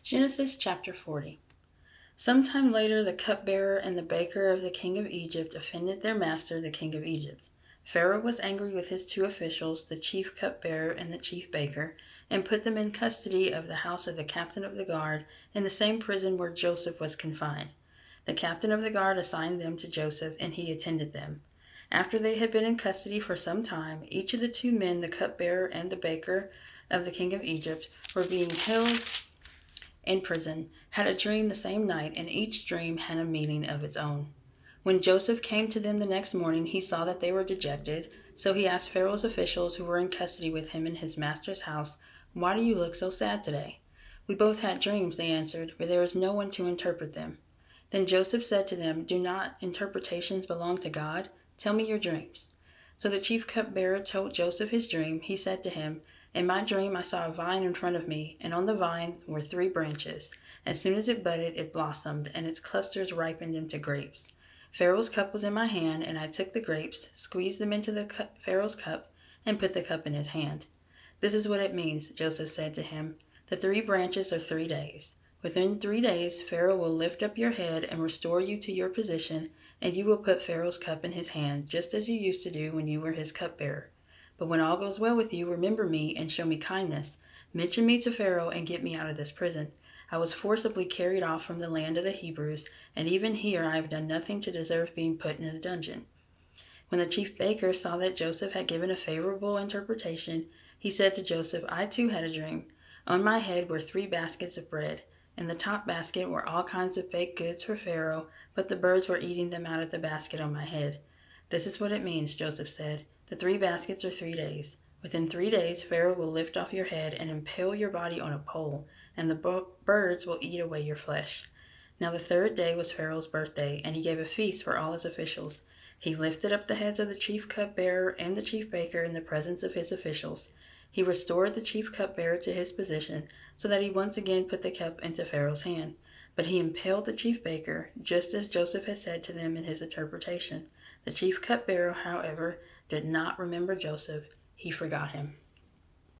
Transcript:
Genesis chapter 40. Sometime later, the cupbearer and the baker of the king of Egypt offended their master, the king of Egypt. Pharaoh was angry with his two officials, the chief cupbearer and the chief baker, and put them in custody of the house of the captain of the guard in the same prison where Joseph was confined. The captain of the guard assigned them to Joseph, and he attended them. After they had been in custody for some time, each of the two men, the cupbearer and the baker of the king of Egypt, were being held in prison, had a dream the same night, and each dream had a meaning of its own. When Joseph came to them the next morning, he saw that they were dejected. So he asked Pharaoh's officials who were in custody with him in his master's house, "Why do you look so sad today?" "We both had dreams," they answered, "but there is no one to interpret them." Then Joseph said to them, "Do not interpretations belong to God? Tell me your dreams." So the chief cupbearer told Joseph his dream. He said to him, "In my dream I saw a vine in front of me, and on the vine were 3 branches. As soon as it budded, it blossomed, and its clusters ripened into grapes. Pharaoh's cup was in my hand, and I took the grapes, squeezed them into Pharaoh's cup, and put the cup in his hand." "This is what it means," Joseph said to him. "The 3 branches are 3 days. Within 3 days Pharaoh will lift up your head and restore you to your position, and you will put Pharaoh's cup in his hand, just as you used to do when you were his cupbearer. But when all goes well with you, remember me and show me kindness. Mention me to Pharaoh and get me out of this prison. I was forcibly carried off from the land of the Hebrews, and even here I have done nothing to deserve being put in a dungeon." When the chief baker saw that Joseph had given a favorable interpretation, he said to Joseph, "I too had a dream. On my head were 3 baskets of bread. In the top basket were all kinds of baked goods for Pharaoh, but the birds were eating them out of the basket on my head." "This is what it means," Joseph said. "The 3 baskets are 3 days. Within 3 days Pharaoh will lift off your head and impale your body on a pole, and the birds will eat away your flesh." Now the 3rd day was Pharaoh's birthday, and he gave a feast for all his officials. He lifted up the heads of the chief cupbearer and the chief baker in the presence of his officials. He restored the chief cupbearer to his position, so that he once again put the cup into Pharaoh's hand. But he impaled the chief baker, just as Joseph had said to them in his interpretation. The chief cupbearer, however, did not remember Joseph. He forgot him.